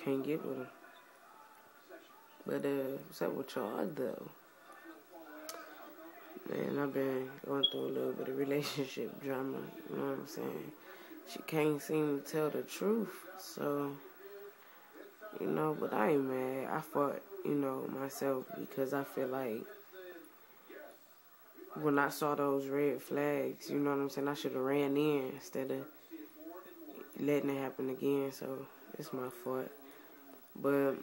can't get with him. But what's up with y'all though? Man, I've been going through a little bit of relationship drama. You know what I'm saying? She can't seem to tell the truth. So, you know, but I ain't mad. I fought, you know, myself because I feel like when I saw those red flags, you know what I'm saying, I should have ran in instead of letting it happen again. So it's my fault. But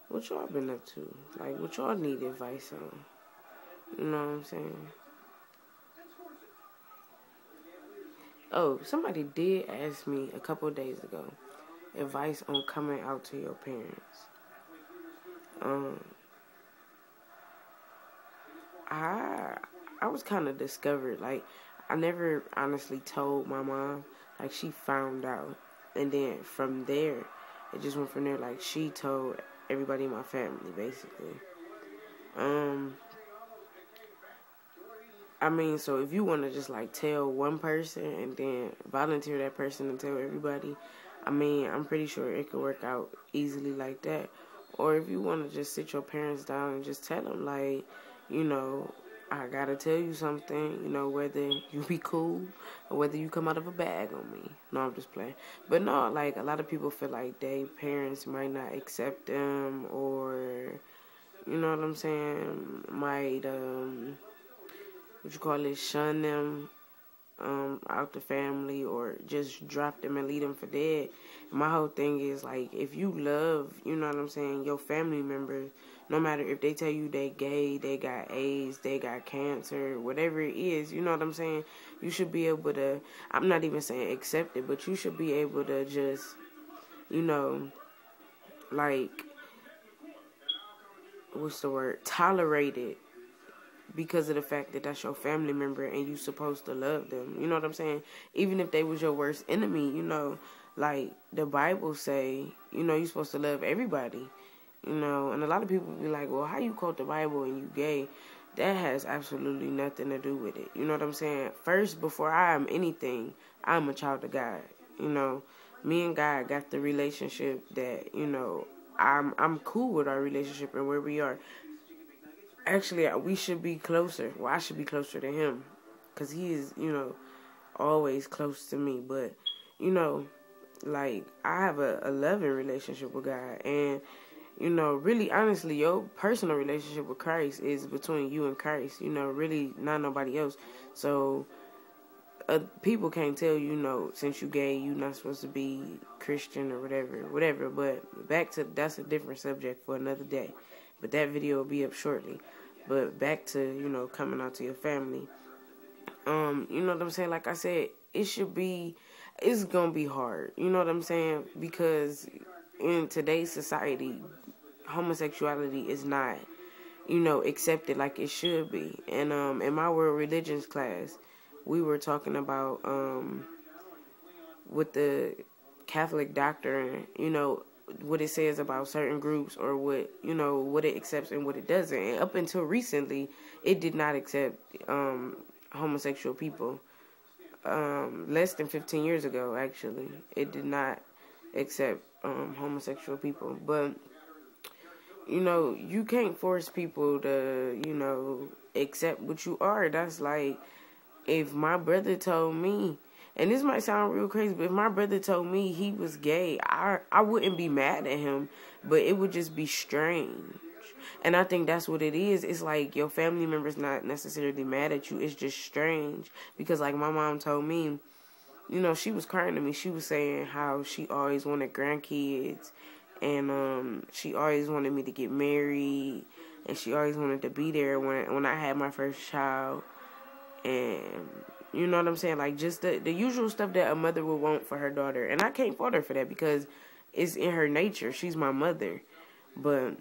what y'all been up to? Like, what y'all need advice on? You know what I'm saying? Oh, somebody did ask me a couple of days ago advice on coming out to your parents. I was kind of discovered. Like, I never honestly told my mom. Like, she found out. And then from there, it just went from there. Like, she told everybody in my family, basically. I mean, so if you want to just, like, tell one person and then volunteer that person and tell everybody, I mean, I'm pretty sure it could work out easily like that. Or if you want to just sit your parents down and just tell them, like, you know, I got to tell you something, you know, whether you be cool or whether you come out of a bag on me. No, I'm just playing. But no, like, a lot of people feel like their parents might not accept them or, you know what I'm saying, might, shun them out the family or just drop them and leave them for dead. My whole thing is, like, if you love, you know what I'm saying, your family members, no matter if they tell you they gay, they got AIDS, they got cancer, whatever it is, you know what I'm saying, you should be able to, I'm not even saying accept it, but you should be able to just, you know, like, tolerate it. Because of the fact that that's your family member and you supposed to love them. You know what I'm saying? Even if they was your worst enemy, you know, like the Bible say, you know, you're supposed to love everybody. You know, and a lot of people be like, well, how you quote the Bible and you gay? That has absolutely nothing to do with it. You know what I'm saying? First, before I am anything, I'm a child of God. You know, me and God got the relationship that, you know, I'm cool with our relationship and where we are. Actually, we should be closer. Well, I should be closer to him. Because he is, you know, always close to me. But, you know, like, I have a loving relationship with God. And, you know, really, honestly, your personal relationship with Christ is between you and Christ. You know, really, not nobody else. So, people can't tell you, know, since you gay, you're not supposed to be Christian or whatever. But back to, that's a different subject for another day. But that video will be up shortly. But back to, you know, coming out to your family. You know what I'm saying? Like I said, it's going to be hard. You know what I'm saying? Because in today's society, homosexuality is not, you know, accepted like it should be. And in my world religions class, we were talking about with the Catholic doctrine, you know, what it says about certain groups or what, you know, what it accepts and what it doesn't. And up until recently, it did not accept homosexual people. Less than 15 years ago, actually, it did not accept homosexual people. But, you know, you can't force people to, you know, accept what you are. That's like, if my brother told me, and this might sound real crazy, but if my brother told me he was gay, I wouldn't be mad at him, but it would just be strange. And I think that's what it is. It's like your family member's not necessarily mad at you. It's just strange. Because like my mom told me, you know, she was crying to me. She was saying how she always wanted grandkids. And she always wanted me to get married. And she always wanted to be there when I had my first child. And you know what I'm saying? Like, just the usual stuff that a mother would want for her daughter. And I can't fault her for that because it's in her nature. She's my mother. But,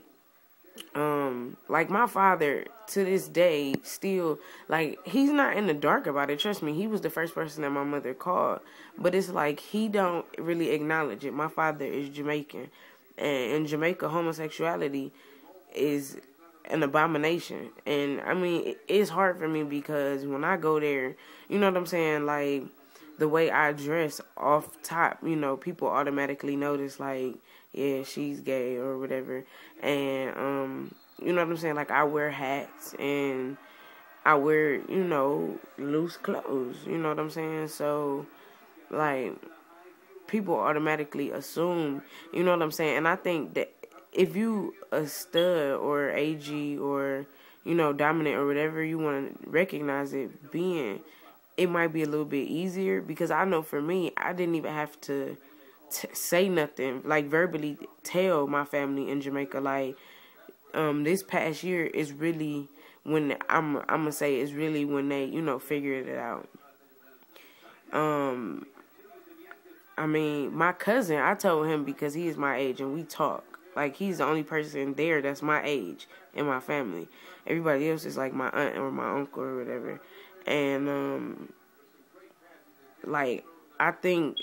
like, my father, to this day, still, like, he's not in the dark about it. Trust me, he was the first person that my mother called. But it's like, he don't really acknowledge it. My father is Jamaican. And in Jamaica, homosexuality is an abomination. And I mean, it's hard for me because when I go there, you know what I'm saying, like, the way I dress off top, you know, people automatically notice, like, yeah, she's gay or whatever. And, you know what I'm saying? Like, I wear hats and I wear, you know, loose clothes. You know what I'm saying? So, like, people automatically assume, you know what I'm saying? And I think that if you a stud or AG or, you know, dominant or whatever you want to recognize it being, it might be a little bit easier, because I know for me, I didn't even have to say nothing, like verbally tell my family in Jamaica, like, this past year is really when I'm gonna say it's really when they, you know, figured it out. I mean, my cousin, I told him because he is my age and we talk. Like, he's the only person there that's my age in my family. Everybody else is like my aunt or my uncle or whatever. And, like, I think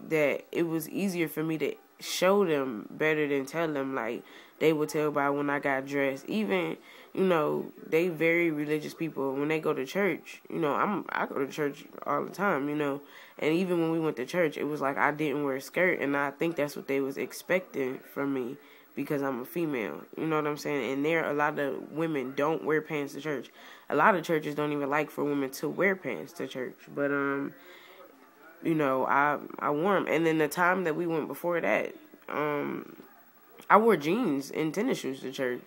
that it was easier for me to show them better than tell them. Like, they would tell by when I got dressed. Even, you know, they very religious people. When they go to church, you know, I go to church all the time, you know. And even when we went to church, it was like I didn't wear a skirt. And I think that's what they was expecting from me, because I'm a female. You know what I'm saying? And there, a lot of women don't wear pants to church. A lot of churches don't even like for women to wear pants to church. But, you know, I wore them. And then the time that we went before that, I wore jeans and tennis shoes to church.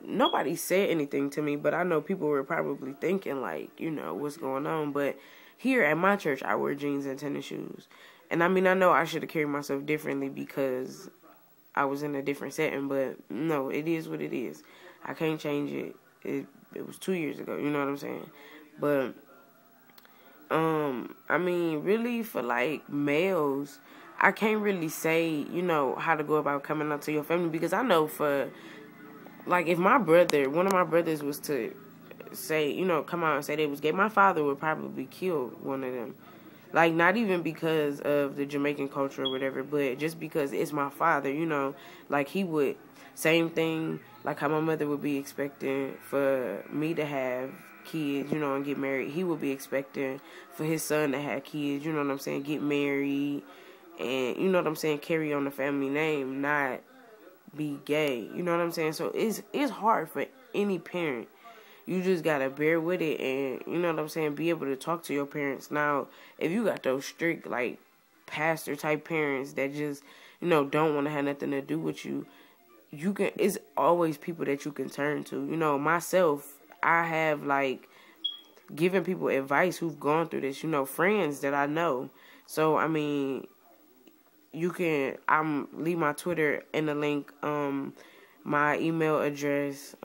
Nobody said anything to me, but I know people were probably thinking, like, you know, what's going on. But here at my church, I wear jeans and tennis shoes. And I mean, I know I should have carried myself differently because I was in a different setting, but no, it is what it is. I can't change it. It was 2 years ago, you know what I'm saying? But, I mean, really for, like, males, I can't really say, you know, how to go about coming out to your family, because I know for, like, if one of my brothers was to say, you know, come out and say they was gay, my father would probably kill one of them. Like, not even because of the Jamaican culture or whatever, but just because it's my father, you know. Like, he would, same thing, like how my mother would be expecting for me to have kids, you know, and get married. He would be expecting for his son to have kids, you know what I'm saying, get married, and, you know what I'm saying, carry on the family name, not be gay, you know what I'm saying? So it's hard for any parent. You just gotta bear with it and, you know what I'm saying, be able to talk to your parents. Now, if you got those strict, like, pastor type parents that just, you know, don't want to have nothing to do with you, it's always people that you can turn to. You know, myself, I have, like, given people advice who've gone through this, you know, friends that I know. So, I mean, leave my Twitter in the link, my email address,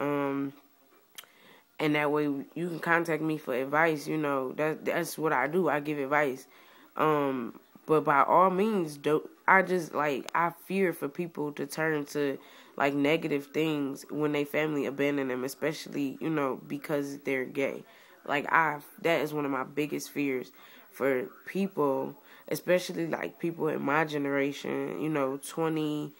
and that way you can contact me for advice. You know, that's what I do. I give advice. But by all means, I fear for people to turn to, like, negative things when they family abandon them, especially, you know, because they're gay. Like, that is one of my biggest fears for people, especially, like, people in my generation, you know, 20,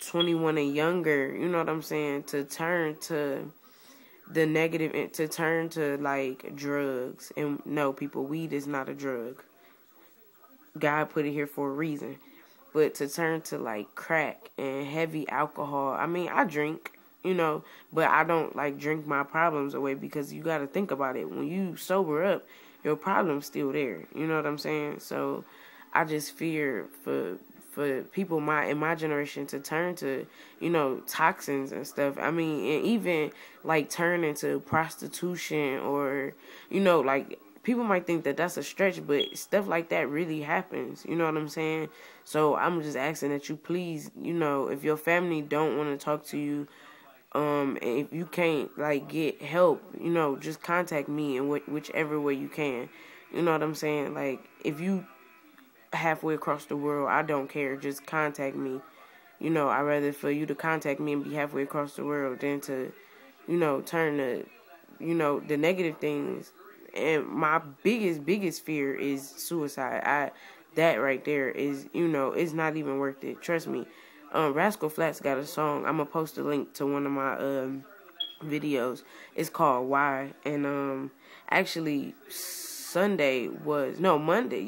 21 and younger, you know what I'm saying, to turn to the negative, to turn to, like, drugs. And no, people, weed is not a drug. God put it here for a reason. But to turn to, like, crack and heavy alcohol, I mean, I drink, you know, but I don't, like, drink my problems away, because you got to think about it. When you sober up, your problem's still there. You know what I'm saying? So I just fear for people in my generation to turn to, you know, toxins and stuff. I mean, and even, like, turn into prostitution, or, you know, like, people might think that that's a stretch, but stuff like that really happens. You know what I'm saying? So I'm just asking that you please, you know, if your family don't want to talk to you, and if you can't, like, get help, you know, just contact me in whichever way you can. You know what I'm saying? Like, if you halfway across the world, I don't care. Just contact me. You know, I'd rather for you to contact me and be halfway across the world than to, you know, turn to, you know, the negative things. And my biggest fear is suicide. That right there is, you know, it's not even worth it. Trust me. Rascal Flatts got a song. I'm gonna post a link to one of my videos. It's called Why. And actually Monday.